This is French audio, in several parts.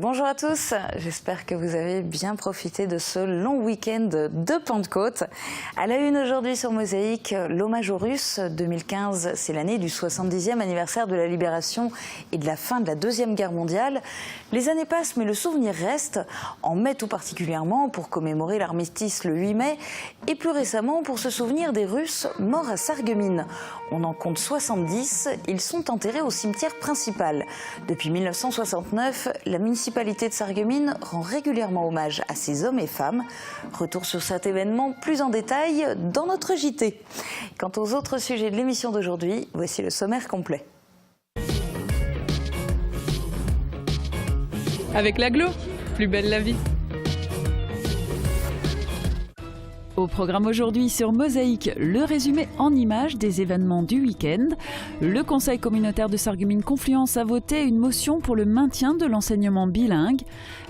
Bonjour à tous, j'espère que vous avez bien profité de ce long week-end de Pentecôte. À la une aujourd'hui sur Mosaïque, l'hommage aux Russes. 2015, c'est l'année du 70e anniversaire de la libération et de la fin de la Deuxième Guerre mondiale. Les années passent, mais le souvenir reste, en mai tout particulièrement pour commémorer l'armistice le 8 mai et plus récemment pour se souvenir des Russes morts à Sarreguemines. On en compte 70, ils sont enterrés au cimetière principal. Depuis 1969, la municipalité de Sarreguemines rend régulièrement hommage à ces hommes et femmes. Retour sur cet événement plus en détail dans notre JT. Quant aux autres sujets de l'émission d'aujourd'hui, voici le sommaire complet. Avec l'aglo, plus belle la vie. Au programme aujourd'hui sur Mosaïque, le résumé en images des événements du week-end. Le conseil communautaire de Sarreguemines-Confluence a voté une motion pour le maintien de l'enseignement bilingue.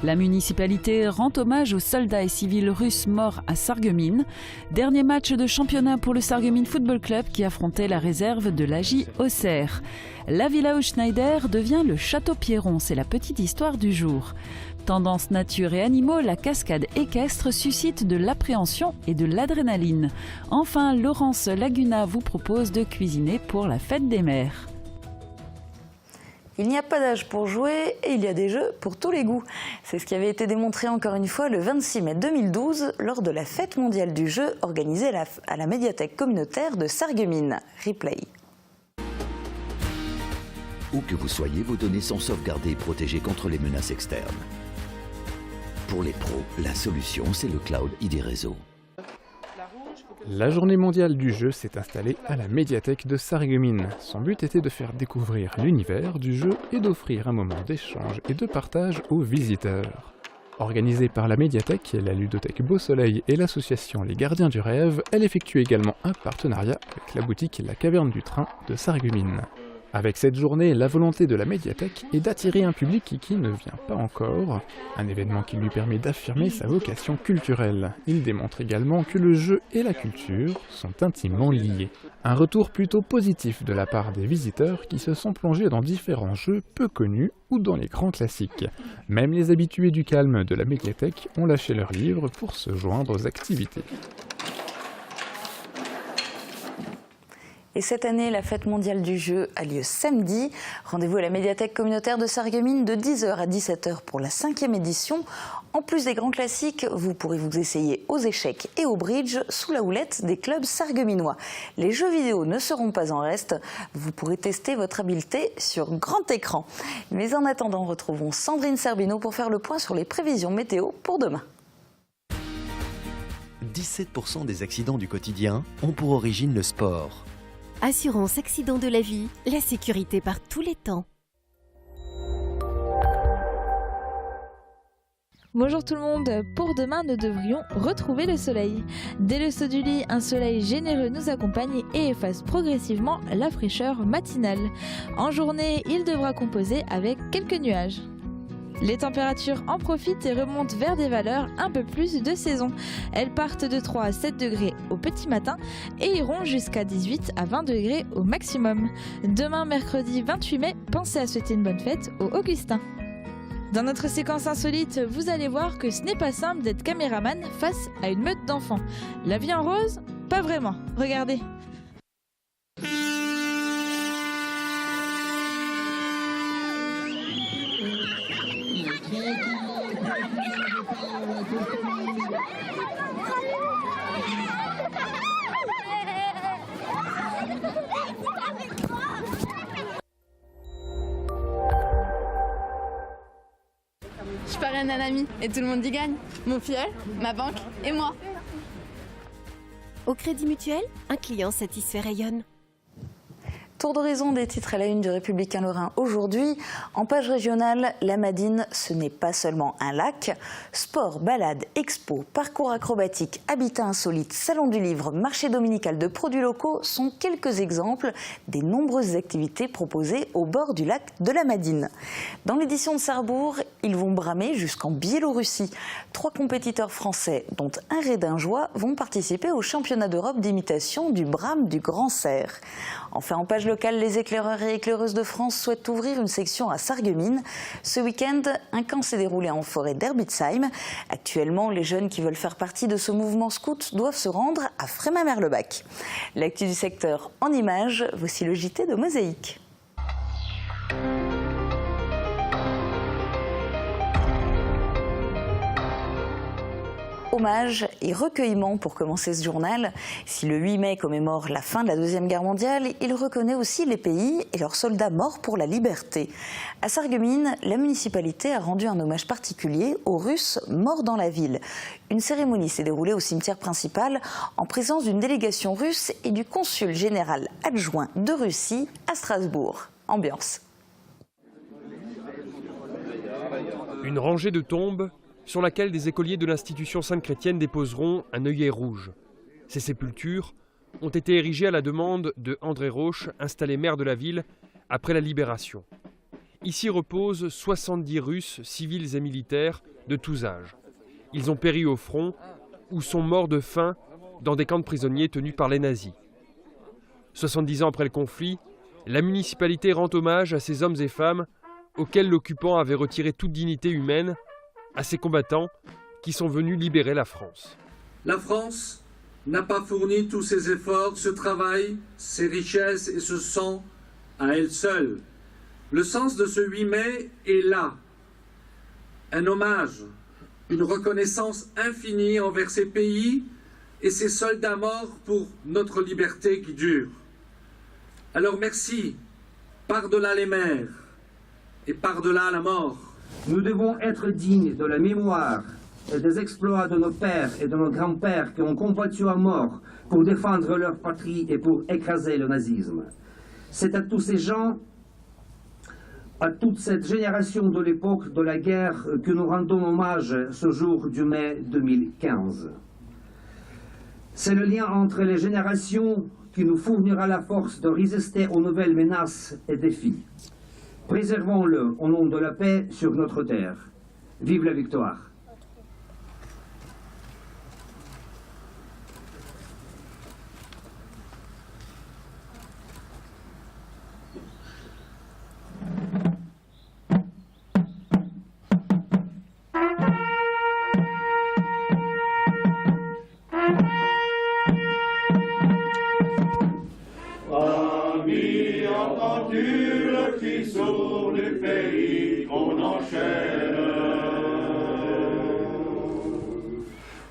La municipalité rend hommage aux soldats et civils russes morts à Sarreguemines. Dernier match de championnat pour le Sarreguemines Football Club qui affrontait la réserve de l'AJ Auxerre. La Villa Schneider devient le Château Pierron, c'est la petite histoire du jour. Tendance nature et animaux, la cascade équestre suscite de l'appréhension et de l'adrénaline. Enfin, Laurence Laguna vous propose de cuisiner pour la fête des mères. Il n'y a pas d'âge pour jouer et il y a des jeux pour tous les goûts. C'est ce qui avait été démontré encore une fois le 26 mai 2012 lors de la fête mondiale du jeu organisée à la médiathèque communautaire de Sarreguemines. Replay. Où que vous soyez, vos données sont sauvegardées et protégées contre les menaces externes. Pour les pros, la solution, c'est le cloud ID Réseau. La journée mondiale du jeu s'est installée à la médiathèque de Sarreguemines. Son but était de faire découvrir l'univers du jeu et d'offrir un moment d'échange et de partage aux visiteurs. Organisée par la médiathèque, la ludothèque Beau Soleil et l'association Les Gardiens du Rêve, elle effectue également un partenariat avec la boutique La Caverne du Train de Sarreguemines. Avec cette journée, la volonté de la médiathèque est d'attirer un public qui ne vient pas encore, un événement qui lui permet d'affirmer sa vocation culturelle. Il démontre également que le jeu et la culture sont intimement liés. Un retour plutôt positif de la part des visiteurs qui se sont plongés dans différents jeux peu connus ou dans les grands classiques. Même les habitués du calme de la médiathèque ont lâché leurs livres pour se joindre aux activités. Et cette année, la fête mondiale du jeu a lieu samedi. Rendez-vous à la médiathèque communautaire de Sarreguemines de 10h à 17h pour la 5e édition. En plus des grands classiques, vous pourrez vous essayer aux échecs et au bridge sous la houlette des clubs sarregueminois. Les jeux vidéo ne seront pas en reste. Vous pourrez tester votre habileté sur grand écran. Mais en attendant, retrouvons Sandrine Serbino pour faire le point sur les prévisions météo pour demain. 17% des accidents du quotidien ont pour origine le sport. Assurance accident de la vie, la sécurité par tous les temps. Bonjour tout le monde, pour demain nous devrions retrouver le soleil. Dès le saut du lit, un soleil généreux nous accompagne et efface progressivement la fraîcheur matinale. En journée, il devra composer avec quelques nuages. Les températures en profitent et remontent vers des valeurs un peu plus de saison. Elles partent de 3 à 7 degrés au petit matin et iront jusqu'à 18 à 20 degrés au maximum. Demain, mercredi 28 mai, pensez à souhaiter une bonne fête aux Augustins. Dans notre séquence insolite, vous allez voir que ce n'est pas simple d'être caméraman face à une meute d'enfants. La vie en rose? Pas vraiment. Regardez. Je parraine un ami et tout le monde y gagne. Mon filleul, ma banque et moi. Au Crédit Mutuel, un client satisfait rayonne. Tour d'horizon des titres à la une du Républicain Lorrain aujourd'hui. En page régionale, la Madine, ce n'est pas seulement un lac. Sport, balade, expo, parcours acrobatique, habitat insolite, salon du livre, marché dominical de produits locaux sont quelques exemples des nombreuses activités proposées au bord du lac de la Madine. Dans l'édition de Sarrebourg, ils vont bramer jusqu'en Biélorussie. 3 compétiteurs français, dont un rédingeois, vont participer au championnat d'Europe d'imitation du brame du Grand Cerf. Enfin, en page locale, les éclaireurs et éclaireuses de France souhaitent ouvrir une section à Sarreguemines. Ce week-end, un camp s'est déroulé en forêt d'Herbitsheim. Actuellement, les jeunes qui veulent faire partie de ce mouvement scout doivent se rendre à Frémin-Merlebach. L'actu du secteur en images, voici le JT de Mosaïque. Hommage et recueillement pour commencer ce journal. Si le 8 mai commémore la fin de la Deuxième Guerre mondiale, il reconnaît aussi les pays et leurs soldats morts pour la liberté. À Sarreguemines, la municipalité a rendu un hommage particulier aux Russes morts dans la ville. Une cérémonie s'est déroulée au cimetière principal en présence d'une délégation russe et du consul général adjoint de Russie à Strasbourg. Ambiance. Une rangée de tombes sur laquelle des écoliers de l'institution sainte-chrétienne déposeront un œillet rouge. Ces sépultures ont été érigées à la demande de André Roche, installé maire de la ville après la libération. Ici reposent 70 Russes, civils et militaires, de tous âges. Ils ont péri au front ou sont morts de faim dans des camps de prisonniers tenus par les nazis. 70 ans après le conflit, la municipalité rend hommage à ces hommes et femmes auxquels l'occupant avait retiré toute dignité humaine, à ces combattants qui sont venus libérer la France. La France n'a pas fourni tous ses efforts, ce travail, ses richesses et ce sang à elle seule. Le sens de ce 8 mai est là. Un hommage, une reconnaissance infinie envers ces pays et ces soldats morts pour notre liberté qui dure. Alors merci, par-delà les mers et par-delà la mort. Nous devons être dignes de la mémoire et des exploits de nos pères et de nos grands-pères qui ont combattu à mort pour défendre leur patrie et pour écraser le nazisme. C'est à tous ces gens, à toute cette génération de l'époque de la guerre que nous rendons hommage ce jour du mai 2015. C'est le lien entre les générations qui nous fournira la force de résister aux nouvelles menaces et défis. Préservons-le au nom de la paix sur notre terre. Vive la victoire! Sur les pays qu'on enchaîne.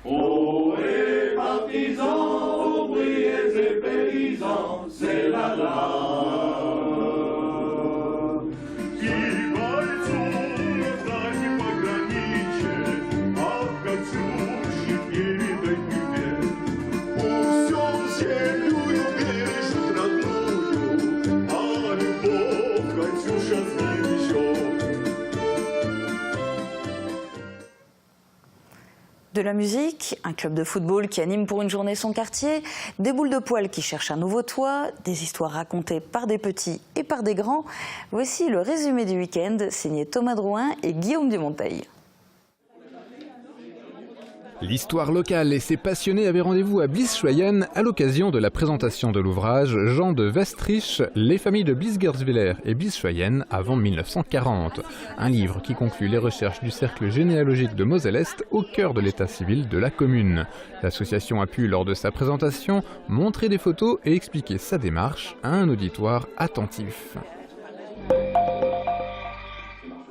Oh, et partisans, ouvriers et paysans, c'est la De la musique, un club de football qui anime pour une journée son quartier, des boules de poil qui cherchent un nouveau toit, des histoires racontées par des petits et par des grands. Voici le résumé du week-end signé Thomas Drouin et Guillaume Dumonteil. L'histoire locale et ses passionnés avaient rendez-vous à Bliesschweyen à l'occasion de la présentation de l'ouvrage Jean de Westrich, les familles de Bliesgerswiller et Bliesschweyen avant 1940. Un livre qui conclut les recherches du cercle généalogique de Moselle-Est au cœur de l'état civil de la commune. L'association a pu, lors de sa présentation, montrer des photos et expliquer sa démarche à un auditoire attentif.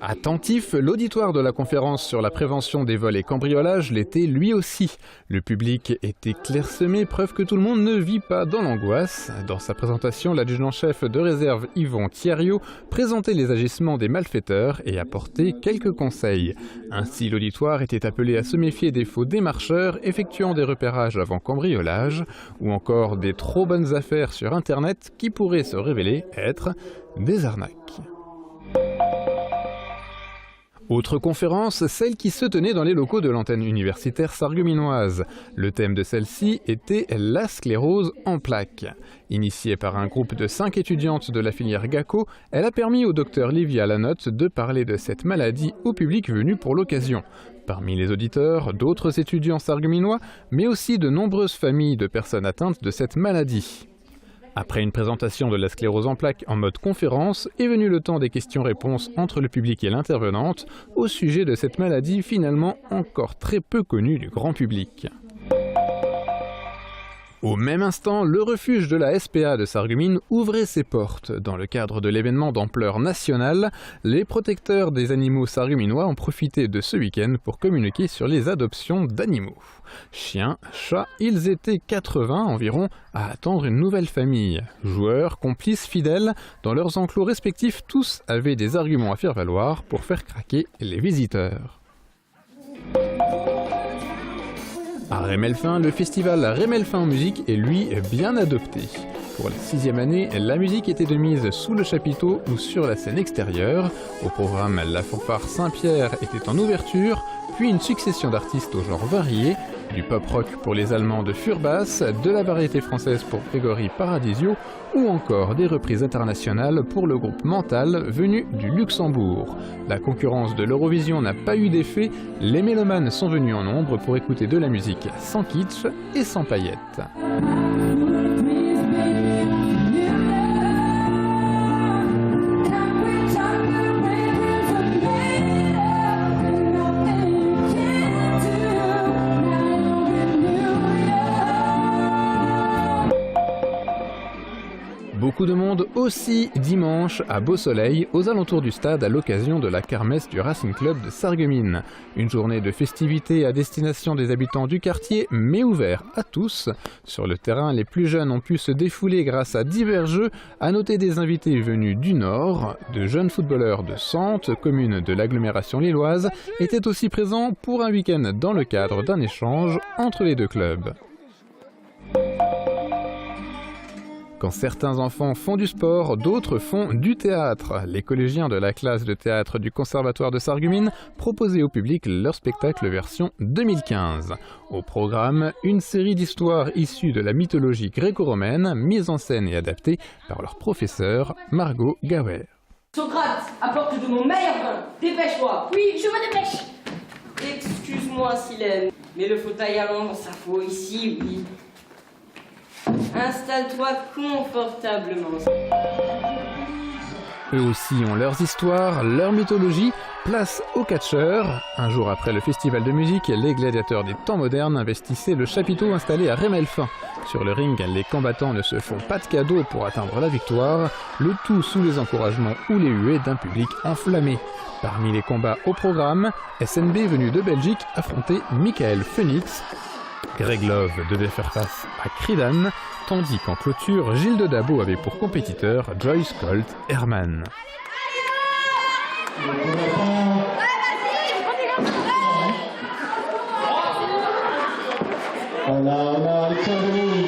Attentif, l'auditoire de la conférence sur la prévention des vols et cambriolages l'était lui aussi. Le public était clairsemé, preuve que tout le monde ne vit pas dans l'angoisse. Dans sa présentation, l'adjudant-chef de réserve Yvon Thierriot présentait les agissements des malfaiteurs et apportait quelques conseils. Ainsi, l'auditoire était appelé à se méfier des faux démarcheurs effectuant des repérages avant cambriolage ou encore des trop bonnes affaires sur Internet qui pourraient se révéler être des arnaques. Autre conférence, celle qui se tenait dans les locaux de l'antenne universitaire sarregueminoise. Le thème de celle-ci était la sclérose en plaques. Initiée par un groupe de 5 étudiantes de la filière GACO, elle a permis au docteur Livia Lanotte de parler de cette maladie au public venu pour l'occasion. Parmi les auditeurs, d'autres étudiants sarregueminois, mais aussi de nombreuses familles de personnes atteintes de cette maladie. Après une présentation de la sclérose en plaques en mode conférence, est venu le temps des questions-réponses entre le public et l'intervenante au sujet de cette maladie finalement encore très peu connue du grand public. Au même instant, le refuge de la SPA de Sarreguemines ouvrait ses portes. Dans le cadre de l'événement d'ampleur nationale, les protecteurs des animaux sarregueminois ont profité de ce week-end pour communiquer sur les adoptions d'animaux. Chiens, chats, ils étaient 80 environ à attendre une nouvelle famille. Joueurs, complices, fidèles, dans leurs enclos respectifs, tous avaient des arguments à faire valoir pour faire craquer les visiteurs. À Rémelfin, le festival Rémelfin Musique est lui bien adopté. Pour la 6e année, la musique était de mise sous le chapiteau ou sur la scène extérieure. Au programme, la fanfare Saint-Pierre était en ouverture, puis une succession d'artistes aux genres variés, du pop-rock pour les Allemands de Furbass, de la variété française pour Grégory Paradisio, ou encore des reprises internationales pour le groupe Mental venu du Luxembourg. La concurrence de l'Eurovision n'a pas eu d'effet, les mélomanes sont venus en nombre pour écouter de la musique sans kitsch et sans paillettes. Beaucoup de monde aussi dimanche à Beau Soleil, aux alentours du stade à l'occasion de la kermesse du Racing Club de Sarreguemines. Une journée de festivités à destination des habitants du quartier, mais ouvert à tous. Sur le terrain, les plus jeunes ont pu se défouler grâce à divers jeux, à noter des invités venus du Nord, de jeunes footballeurs de Sante, commune de l'agglomération lilloise, étaient aussi présents pour un week-end dans le cadre d'un échange entre les deux clubs. Quand certains enfants font du sport, d'autres font du théâtre. Les collégiens de la classe de théâtre du Conservatoire de Sarreguemines proposaient au public leur spectacle version 2015. Au programme, une série d'histoires issues de la mythologie gréco-romaine, mise en scène et adaptée par leur professeur Margot Gawer. Socrate, apporte de mon meilleur vin. Dépêche-toi. Oui, je me dépêche. Excuse-moi, Silène, mais le fauteuil à l'ombre, ça faut ici, oui. Installe-toi confortablement. Eux aussi ont leurs histoires, leur mythologie. Place aux catcheurs. Un jour après le festival de musique, les gladiateurs des temps modernes investissaient le chapiteau installé à Rémelfin. Sur le ring, les combattants ne se font pas de cadeaux pour atteindre la victoire, le tout sous les encouragements ou les huées d'un public enflammé. Parmi les combats au programme, SNB venu de Belgique affrontait Michael Phoenix. Greg Love devait faire face à Cridan, tandis qu'en clôture, Gilles de Dabo avait pour compétiteur Joyce Colt Herman. On a Alexandre Denis.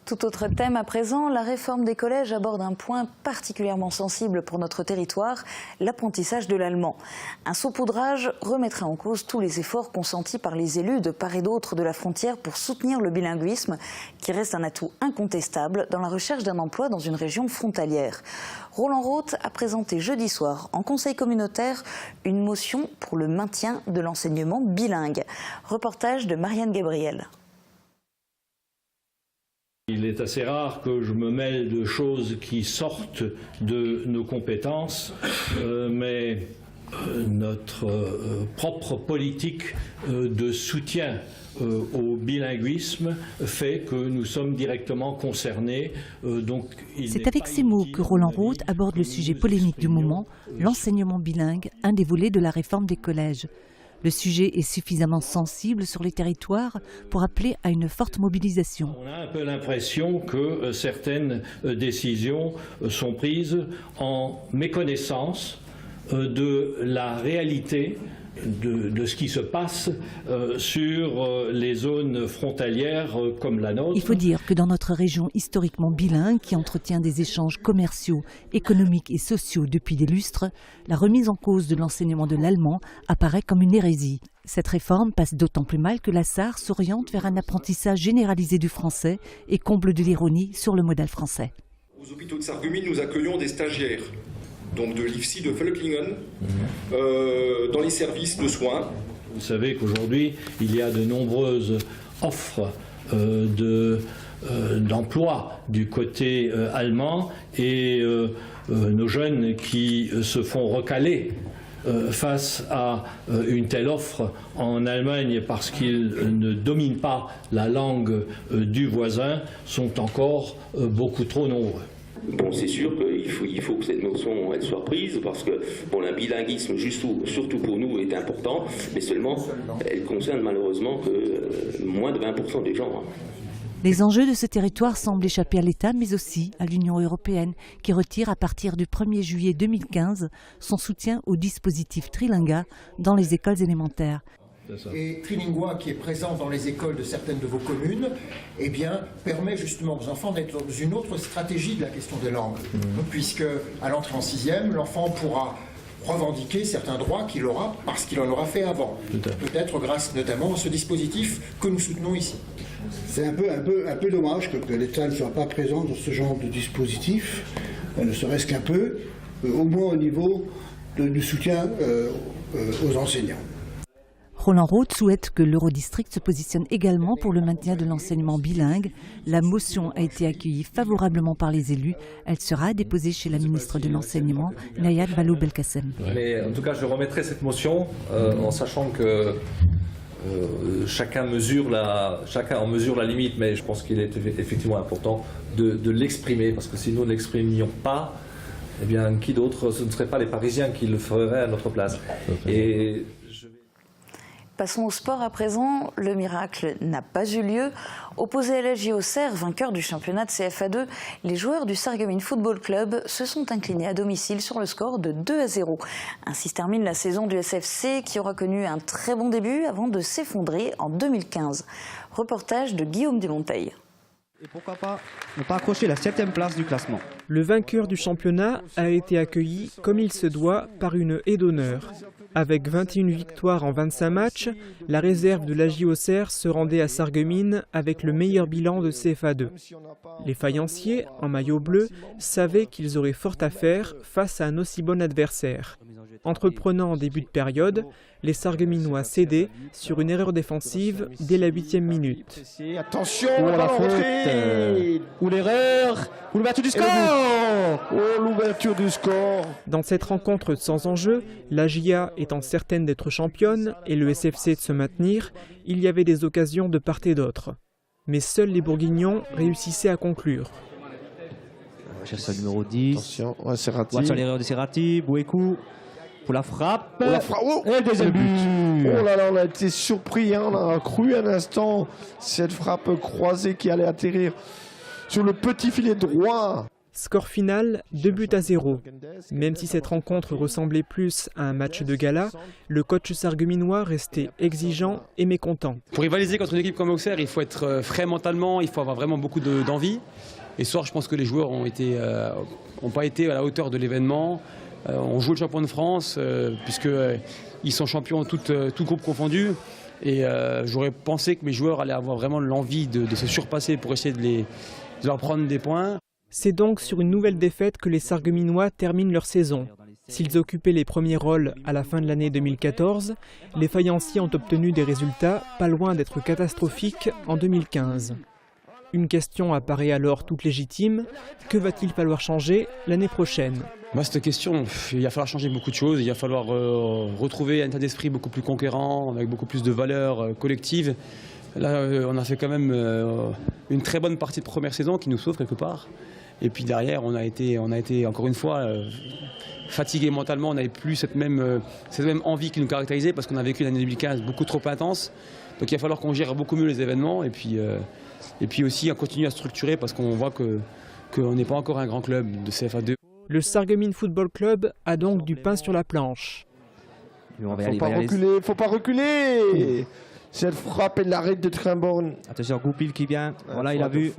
Tout autre thème à présent, la réforme des collèges aborde un point particulièrement sensible pour notre territoire, l'apprentissage de l'allemand. Un saupoudrage remettrait en cause tous les efforts consentis par les élus de part et d'autre de la frontière pour soutenir le bilinguisme, qui reste un atout incontestable dans la recherche d'un emploi dans une région frontalière. Roland Roth a présenté jeudi soir en conseil communautaire une motion pour le maintien de l'enseignement bilingue. Reportage de Marianne Gabriel. Il est assez rare que je me mêle de choses qui sortent de nos compétences, mais notre propre politique de soutien au bilinguisme fait que nous sommes directement concernés. C'est avec ces mots que Roland Roth aborde le sujet polémique du moment, l'enseignement bilingue, un des volets de la réforme des collèges. Le sujet est suffisamment sensible sur les territoires pour appeler à une forte mobilisation. On a un peu l'impression que certaines décisions sont prises en méconnaissance de la réalité de ce qui se passe sur les zones frontalières comme la nôtre. Il faut dire que dans notre région historiquement bilingue, qui entretient des échanges commerciaux, économiques et sociaux depuis des lustres, la remise en cause de l'enseignement de l'allemand apparaît comme une hérésie. Cette réforme passe d'autant plus mal que la Sarre s'oriente vers un apprentissage généralisé du français et comble de l'ironie sur le modèle français. Aux hôpitaux de Sarreguemines, nous accueillons des stagiaires, donc de l'IFSI de Völklingen, dans les services de soins. Vous savez qu'aujourd'hui, il y a de nombreuses offres d'emploi du côté allemand et nos jeunes qui se font recaler face à une telle offre en Allemagne parce qu'ils ne dominent pas la langue du voisin sont encore beaucoup trop nombreux. Bon, c'est sûr qu'il faut que cette notion elle soit prise parce que bon, le bilinguisme, surtout pour nous, est important, mais seulement elle concerne malheureusement que moins de 20% des gens. Les enjeux de ce territoire semblent échapper à l'État, mais aussi à l'Union européenne, qui retire à partir du 1er juillet 2015 son soutien au dispositif trilingue dans les écoles élémentaires. Et Trilingua, qui est présent dans les écoles de certaines de vos communes, eh bien, permet justement aux enfants d'être dans une autre stratégie de la question des langues. Puisque, à l'entrée en 6e, l'enfant pourra revendiquer certains droits qu'il aura parce qu'il en aura fait avant. Peut-être grâce notamment à ce dispositif que nous soutenons ici. C'est un peu dommage que l'État ne soit pas présent dans ce genre de dispositif, ne serait-ce qu'un peu, au moins au niveau du soutien aux enseignants. Roland Roth souhaite que l'Eurodistrict se positionne également pour le maintien de l'enseignement bilingue. La motion a été accueillie favorablement par les élus. Elle sera déposée chez la ministre de l'Enseignement, Nayat Vallaud-Belkacem. Mais en tout cas, je remettrai cette motion en sachant que chacun en mesure la limite, mais je pense qu'il est effectivement important de l'exprimer, parce que si nous ne l'exprimions pas, eh bien, qui d'autre, ce ne serait pas les Parisiens qui le feraient à notre place. Et passons au sport à présent. Le miracle n'a pas eu lieu. Opposés à la JOCR, vainqueur du championnat de CFA2, les joueurs du Sarreguemines Football Club se sont inclinés à domicile sur le score de 2-0. Ainsi se termine la saison du SFC qui aura connu un très bon début avant de s'effondrer en 2015. Reportage de Guillaume Dumonteil. Et pourquoi pas ne pas accrocher la 7e place du classement. Le vainqueur du championnat a été accueilli comme il se doit par une haie d'honneur. Avec 21 victoires en 25 matchs, la réserve de la JOCR se rendait à Sarreguemines avec le meilleur bilan de CFA2. Les faïenciers, en maillot bleu, savaient qu'ils auraient fort à faire face à un aussi bon adversaire. Entreprenant en début de période, les Sarregueminois cédaient sur une erreur défensive dès la 8e minute. Attention, la faute, ou l'erreur, ou l'ouverture du score. Oh, l'ouverture du score. Dans cette rencontre sans enjeu, la JA étant certaine d'être championne et le SFC de se maintenir, il y avait des occasions de part et d'autre. Mais seuls les Bourguignons réussissaient à conclure. Cherche le numéro 10. Attention, ouais, Serrati. Attention à l'erreur de Serrati, Bouékou. Pour la frappe. Oh, et le deuxième but. Oh là là, on a été surpris, hein, on a cru un instant cette frappe croisée qui allait atterrir sur le petit filet droit. Score final, 2-0. Même si cette rencontre ressemblait plus à un match de gala, le coach sarregueminois restait exigeant et mécontent. Pour rivaliser contre une équipe comme Auxerre, il faut être frais mentalement, il faut avoir vraiment beaucoup d'envie. Et ce soir, je pense que les joueurs n'ont pas été à la hauteur de l'événement. On joue le champion de France, puisqu'ils sont champions tout groupe confondu. Et j'aurais pensé que mes joueurs allaient avoir vraiment l'envie de se surpasser pour essayer de leur prendre des points. C'est donc sur une nouvelle défaite que les Sarregueminois terminent leur saison. S'ils occupaient les premiers rôles à la fin de l'année 2014, les faïenciers ont obtenu des résultats pas loin d'être catastrophiques en 2015. Une question apparaît alors toute légitime. Que va-t-il falloir changer l'année prochaine ? Cette question, il va falloir changer beaucoup de choses. Il va falloir retrouver un état d'esprit beaucoup plus conquérant, avec beaucoup plus de valeurs collectives. Là, on a fait quand même une très bonne partie de première saison qui nous sauve quelque part. Et puis derrière, on a été encore une fois fatigués mentalement. On n'avait plus cette même envie qui nous caractérisait parce qu'on a vécu l'année 2015 beaucoup trop intense. Donc il va falloir qu'on gère beaucoup mieux les événements et puis aussi on continue à structurer parce qu'on voit qu'on n'est pas encore un grand club de CFA2. Le Sarreguemines Football Club a donc du pain sur la planche. Faut pas reculer. Cette frappe et l'arrêt de Trimborn. Attention, Goupil qui vient. Voilà, il a vu.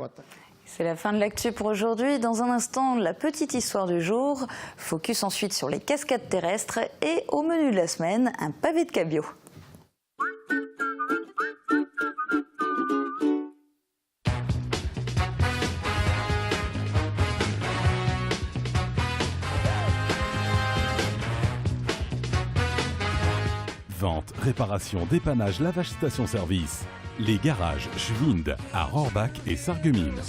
C'est la fin de l'actu pour aujourd'hui. Dans un instant, la petite histoire du jour. Focus ensuite sur les cascades terrestres. Et au menu de la semaine, un pavé de cabillaud. Vente, réparation, dépannage, lavage station-service. Les garages Schwind à Rohrbach et Sarreguemines.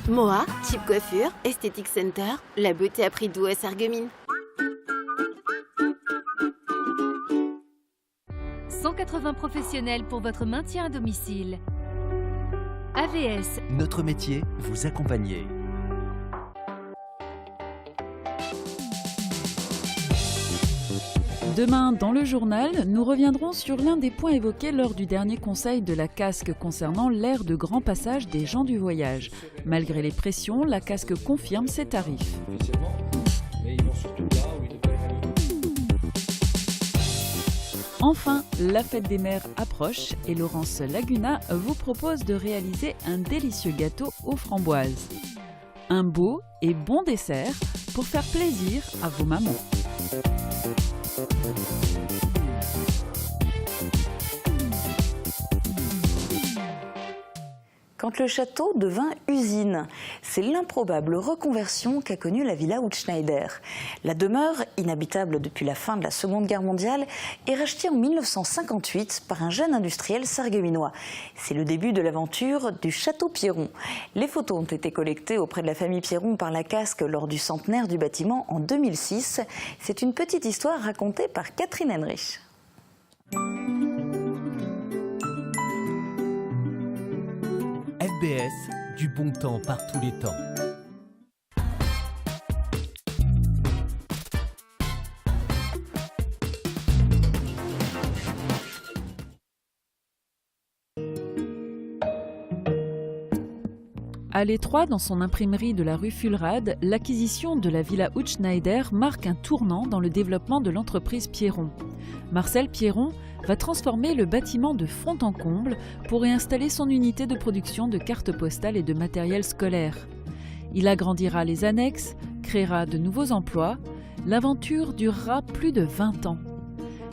Moa, Type Coiffure, Aesthetic Center, la beauté à prix doux à Sarreguemines. 180 professionnels pour votre maintien à domicile. AVS. Notre métier, vous accompagner. Demain, dans le journal, nous reviendrons sur l'un des points évoqués lors du dernier conseil de la Casque concernant l'aire de grand passage des gens du voyage. Malgré les pressions, la Casque confirme ses tarifs. Enfin, la fête des mères approche et Laurence Laguna vous propose de réaliser un délicieux gâteau aux framboises. Un beau et bon dessert pour faire plaisir à vos mamans. Quand le château devint usine, c'est l'improbable reconversion qu'a connue la villa Hutschneider. La demeure, inhabitable depuis la fin de la Seconde Guerre mondiale, est rachetée en 1958 par un jeune industriel sarregueminois. C'est le début de l'aventure du château Pierron. Les photos ont été collectées auprès de la famille Pierron par la Casque lors du centenaire du bâtiment en 2006. C'est une petite histoire racontée par Catherine Henrich. FBS, du bon temps par tous les temps. À l'Étroit, dans son imprimerie de la rue Fulrad, l'acquisition de la villa Hutschneider marque un tournant dans le développement de l'entreprise Pierron. Marcel Pierron va transformer le bâtiment de fond en comble pour y installer son unité de production de cartes postales et de matériel scolaire. Il agrandira les annexes, créera de nouveaux emplois. L'aventure durera plus de 20 ans.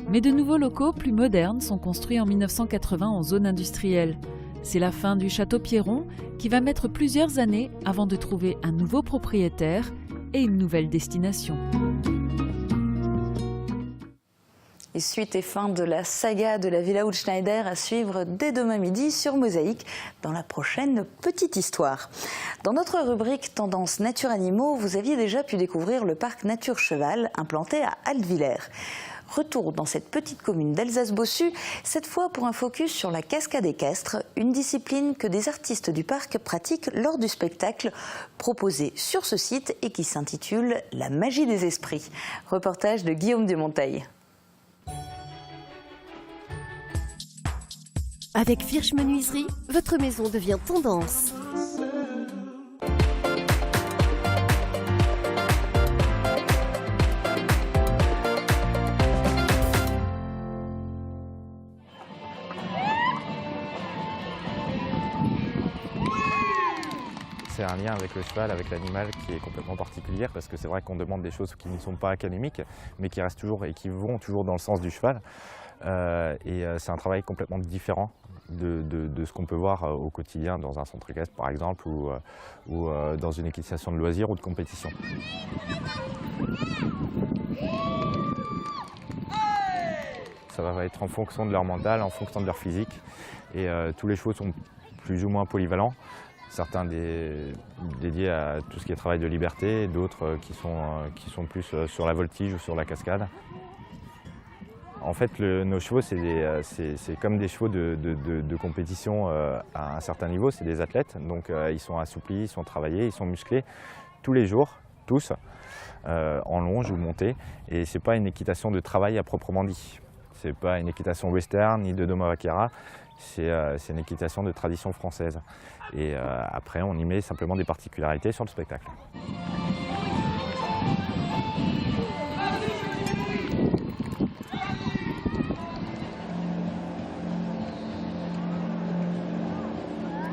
Mais de nouveaux locaux plus modernes sont construits en 1980 en zone industrielle. C'est la fin du château Pierron qui va mettre plusieurs années avant de trouver un nouveau propriétaire et une nouvelle destination. Et suite et fin de la saga de la villa Hutschneider à suivre dès demain midi sur Mosaïque dans la prochaine Petite Histoire. Dans notre rubrique Tendance Nature Animaux, vous aviez déjà pu découvrir le parc Nature Cheval implanté à Altwiller. Retour dans cette petite commune d'Alsace-Bossu, cette fois pour un focus sur la cascade équestre, une discipline que des artistes du parc pratiquent lors du spectacle proposé sur ce site et qui s'intitule « La magie des esprits ». Reportage de Guillaume Dumonteil. Avec Firsch Menuiserie, votre maison devient tendance. c'est un lien avec le cheval, avec l'animal qui est complètement particulier parce que c'est vrai qu'on demande des choses qui ne sont pas académiques mais qui restent toujours et qui vont toujours dans le sens du cheval. C'est un travail complètement différent de ce qu'on peut voir au quotidien dans un centre équestre par exemple ou dans une équitation de loisirs ou de compétition. Ça va être en fonction de leur mental, en fonction de leur physique et tous les chevaux sont plus ou moins polyvalents. Certains dédiés à tout ce qui est travail de liberté, d'autres qui sont plus sur la voltige ou sur la cascade. En fait, nos chevaux, c'est comme des chevaux de compétition à un certain niveau, c'est des athlètes. Donc ils sont assouplis, ils sont travaillés, ils sont musclés tous les jours, tous, en longe ou montée. Et ce n'est pas une équitation de travail à proprement dit. Ce n'est pas une équitation western ni de domo vaquera, c'est une équitation de tradition française. Et après, on y met simplement des particularités sur le spectacle.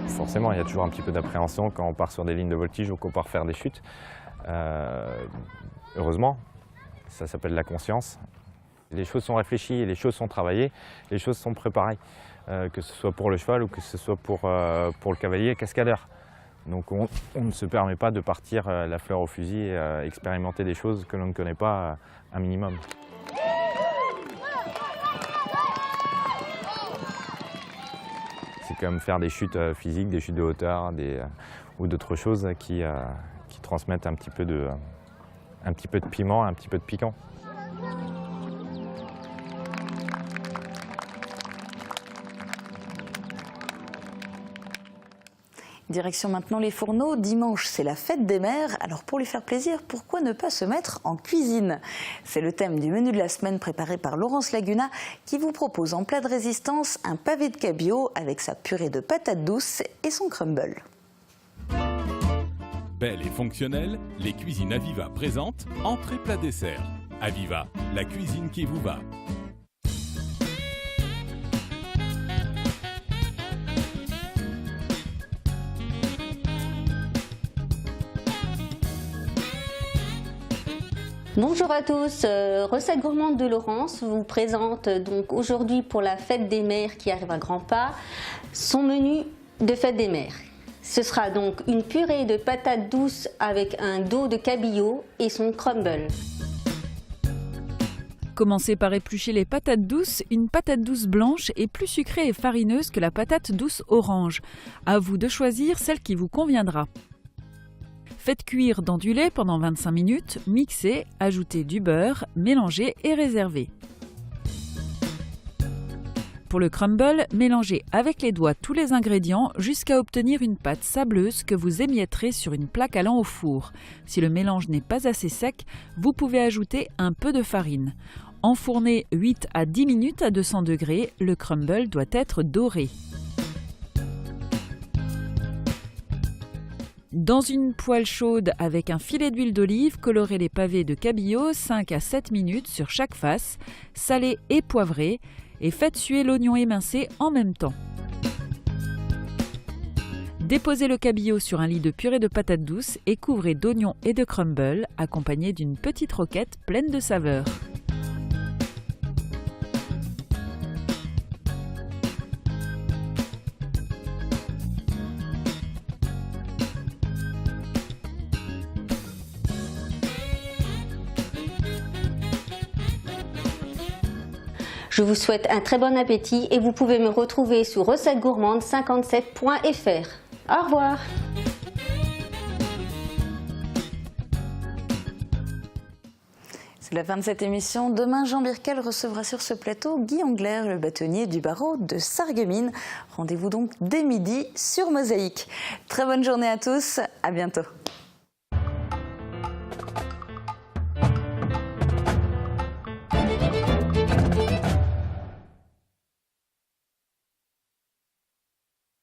Forcément, il y a toujours un petit peu d'appréhension quand on part sur des lignes de voltige ou qu'on part faire des chutes. Heureusement, ça s'appelle la conscience. Les choses sont réfléchies, les choses sont travaillées, les choses sont préparées, que ce soit pour le cheval ou que ce soit pour le cavalier cascadeur. Donc on ne se permet pas de partir la fleur au fusil et expérimenter des choses que l'on ne connaît pas un minimum. C'est comme faire des chutes physiques, des chutes de hauteur ou d'autres choses qui transmettent un petit peu de piment, un petit peu de piquant. Direction maintenant les fourneaux. Dimanche, c'est la fête des mères. Alors pour lui faire plaisir, pourquoi ne pas se mettre en cuisine? C'est le thème du menu de la semaine préparé par Laurence Laguna qui vous propose en plat de résistance un pavé de cabillaud avec sa purée de patates douces et son crumble. Belle et fonctionnelle, les cuisines Aviva présentent entrée plat dessert. Aviva, la cuisine qui vous va. Bonjour à tous, Recette gourmande de Laurence vous présente donc aujourd'hui pour la fête des mères qui arrive à grands pas, son menu de fête des mères. Ce sera donc une purée de patates douces avec un dos de cabillaud et son crumble. Commencez par éplucher les patates douces. Une patate douce blanche est plus sucrée et farineuse que la patate douce orange. À vous de choisir celle qui vous conviendra. Faites cuire dans du lait pendant 25 minutes, mixez, ajoutez du beurre, mélangez et réservez. Pour le crumble, mélangez avec les doigts tous les ingrédients jusqu'à obtenir une pâte sableuse que vous émietterez sur une plaque allant au four. Si le mélange n'est pas assez sec, vous pouvez ajouter un peu de farine. Enfournez 8 à 10 minutes à 200 degrés, le crumble doit être doré. Dans une poêle chaude avec un filet d'huile d'olive, colorez les pavés de cabillaud 5 à 7 minutes sur chaque face, salez et poivrez et faites suer l'oignon émincé en même temps. Déposez le cabillaud sur un lit de purée de patates douces et couvrez d'oignons et de crumble accompagné d'une petite roquette pleine de saveurs. Je vous souhaite un très bon appétit et vous pouvez me retrouver sur recettesgourmandes57.fr. Au revoir. C'est la fin de cette émission. Demain, Jean Birkel recevra sur ce plateau Guy Angler, le bâtonnier du barreau de Sarreguemines. Rendez-vous donc dès midi sur Mosaïque. Très bonne journée à tous, à bientôt.